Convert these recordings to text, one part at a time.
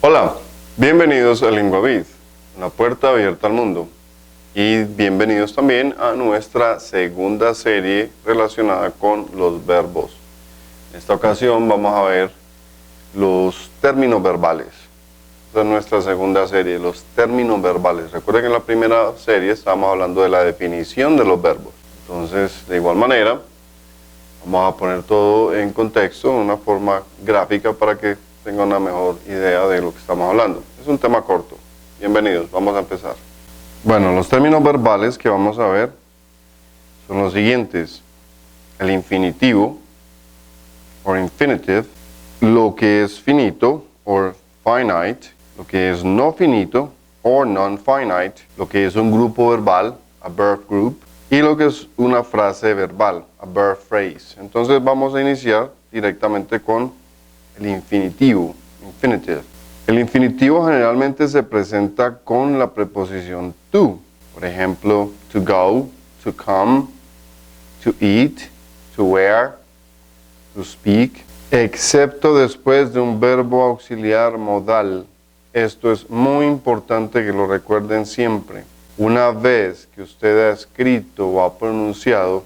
Hola, bienvenidos a LinguaVid, una puerta abierta al mundo. Y bienvenidos también a nuestra segunda serie relacionada con los verbos. En esta ocasión vamos a ver los términos verbales. Esta es nuestra segunda serie, los términos verbales. Recuerden que en la primera serie estábamos hablando de la definición de los verbos. Entonces, de igual manera, vamos a poner todo en contexto, en una forma gráfica para que tengan una mejor idea de lo que estamos hablando. Es un tema corto. Bienvenidos, vamos a empezar. Bueno, los términos verbales que vamos a ver son los siguientes. El infinitivo, o infinitive, lo que es finito, o finite, lo que es no finito, o non-finite, lo que es un grupo verbal, a verb group, y lo que es una frase verbal, a verb phrase. Entonces vamos a iniciar directamente con el infinitivo, infinitive. El infinitivo generalmente se presenta con la preposición to. Por ejemplo, to go, to come, to eat, to wear, to speak, excepto después de un verbo auxiliar modal. Esto es muy importante que lo recuerden siempre. Una vez que usted ha escrito o ha pronunciado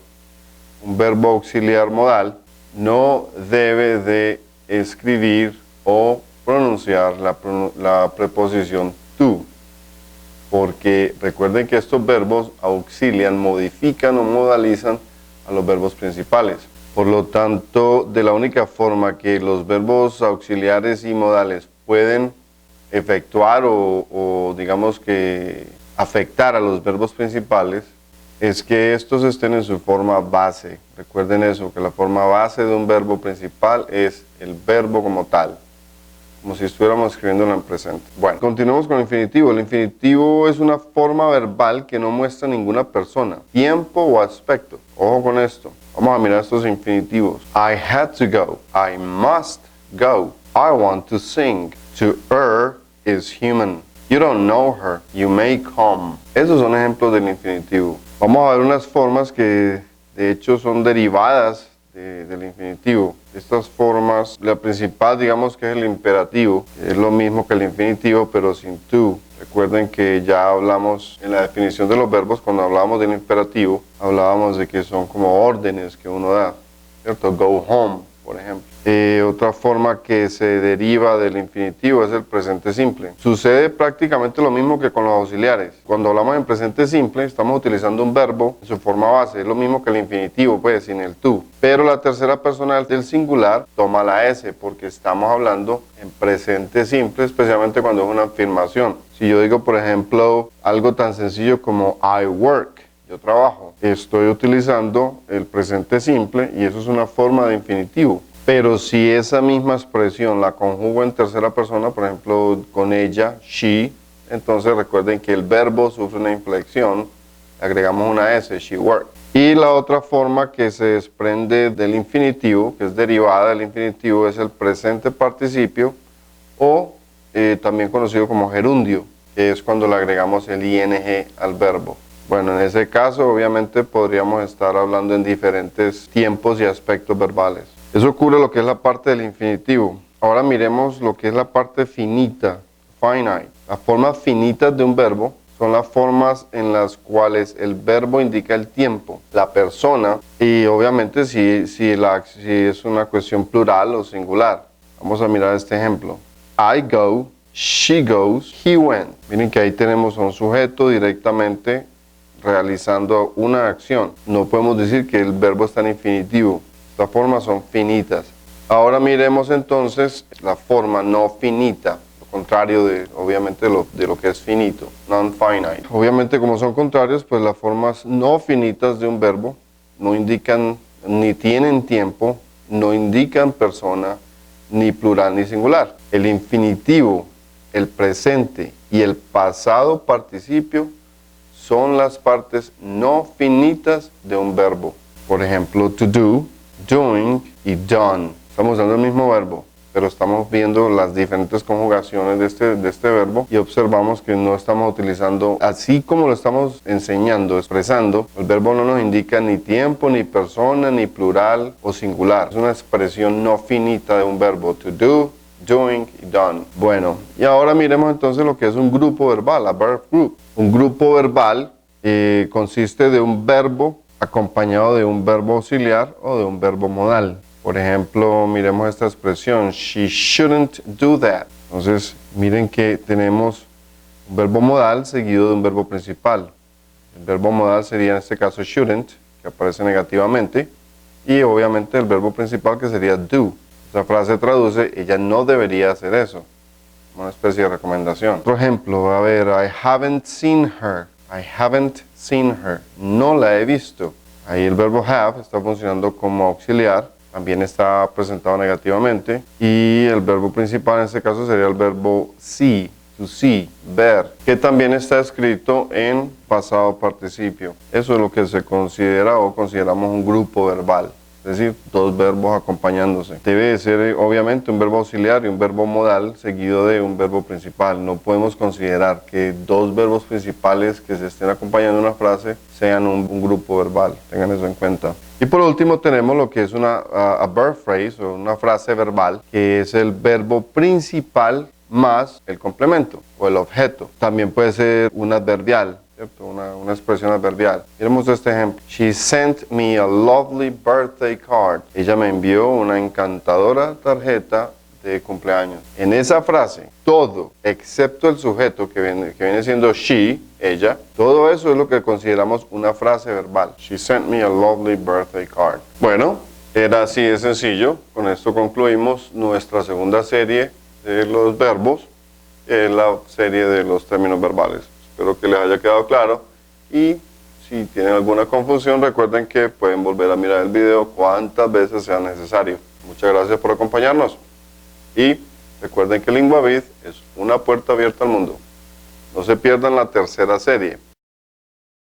un verbo auxiliar modal, no debe de escribir o pronunciar la preposición to, porque recuerden que estos verbos auxilian, modifican o modalizan a los verbos principales. Por lo tanto, de la única forma que los verbos auxiliares y modales pueden efectuar o digamos que afectar a los verbos principales es que estos estén en su forma base. Recuerden eso, que la forma base de un verbo principal es el verbo como tal, como si estuviéramos escribiéndolo en presente. Bueno, continuemos con el infinitivo. El infinitivo es una forma verbal que no muestra ninguna persona, tiempo o aspecto. Ojo con esto. Vamos a mirar estos infinitivos. I had to go. I must go. I want to sing. To err is human. You don't know her. You may come. Esos son ejemplos del infinitivo. Vamos a ver unas formas que de hecho son derivadas del infinitivo. Estas formas, la principal digamos que es el imperativo, que es lo mismo que el infinitivo pero sin to. Recuerden que ya hablamos en la definición de los verbos, cuando hablábamos del imperativo, hablábamos de que son como órdenes que uno da, ¿cierto? Go home, por ejemplo. Otra forma que se deriva del infinitivo es el presente simple. Sucede prácticamente lo mismo que con los auxiliares. Cuando hablamos en presente simple, estamos utilizando un verbo en su forma base. Es lo mismo que el infinitivo, pues, sin el to. Pero la tercera persona del singular toma la S, porque estamos hablando en presente simple, especialmente cuando es una afirmación. Si yo digo, por ejemplo, algo tan sencillo como I work, yo trabajo, estoy utilizando el presente simple y eso es una forma de infinitivo. Pero si esa misma expresión la conjugo en tercera persona, por ejemplo, con ella, she, entonces recuerden que el verbo sufre una inflexión, le agregamos una S, she worked. Y la otra forma que se desprende del infinitivo, que es derivada del infinitivo, es el presente participio o también conocido como gerundio, que es cuando le agregamos el ing al verbo. Bueno, en ese caso obviamente podríamos estar hablando en diferentes tiempos y aspectos verbales. Eso cubre lo que es la parte del infinitivo. Ahora miremos lo que es la parte finita, finite. Las formas finitas de un verbo son las formas en las cuales el verbo indica el tiempo, la persona y obviamente si es una cuestión plural o singular. Vamos a mirar este ejemplo. I go, she goes, he went. Miren que ahí tenemos a un sujeto directamente realizando una acción. No podemos decir que el verbo está en infinitivo. Las formas son finitas. Ahora miremos entonces la forma no finita, lo contrario obviamente de lo que es finito, non-finite. Obviamente como son contrarios, pues las formas no finitas de un verbo no indican ni tienen tiempo, no indican persona, ni plural ni singular. El infinitivo, el presente y el pasado participio son las partes no finitas de un verbo. Por ejemplo, to do, doing y done. Estamos usando el mismo verbo, pero estamos viendo las diferentes conjugaciones de este verbo y observamos que no estamos utilizando, así como lo estamos enseñando, expresando, el verbo no nos indica ni tiempo, ni persona, ni plural o singular. Es una expresión no finita de un verbo. To do, doing y done. Bueno, y ahora miremos entonces lo que es un grupo verbal, a verb group. Un grupo verbal consiste de un verbo acompañado de un verbo auxiliar o de un verbo modal. Por ejemplo, miremos esta expresión, she shouldn't do that. Entonces, miren que tenemos un verbo modal seguido de un verbo principal. El verbo modal sería en este caso shouldn't, que aparece negativamente, y obviamente el verbo principal que sería do. Esa frase traduce, ella no debería hacer eso. Una especie de recomendación. Otro ejemplo va a ver, I haven't seen her. I haven't seen her. No la he visto. Ahí el verbo have está funcionando como auxiliar. También está presentado negativamente. Y el verbo principal en este caso sería el verbo see. To see, ver, que también está escrito en pasado participio. Eso es lo que se considera o consideramos un grupo verbal, es decir, dos verbos acompañándose. Debe ser obviamente un verbo auxiliar y un verbo modal seguido de un verbo principal. No podemos considerar que dos verbos principales que se estén acompañando una frase sean un grupo verbal. Tengan eso en cuenta. Y por último tenemos lo que es a verb phrase o una frase verbal, que es el verbo principal más el complemento o el objeto. También puede ser un adverbial, ¿cierto? Una expresión adverbial. Miremos este ejemplo. She sent me a lovely birthday card. Ella me envió una encantadora tarjeta de cumpleaños. En esa frase, todo, excepto el sujeto que viene siendo she, ella, todo eso es lo que consideramos una frase verbal. She sent me a lovely birthday card. Bueno, era así de sencillo. Con esto concluimos nuestra segunda serie de los verbos, la serie de los términos verbales. Espero que les haya quedado claro y si tienen alguna confusión recuerden que pueden volver a mirar el video cuantas veces sea necesario. Muchas gracias por acompañarnos y recuerden que LinguaVid es una puerta abierta al mundo. No se pierdan la tercera serie.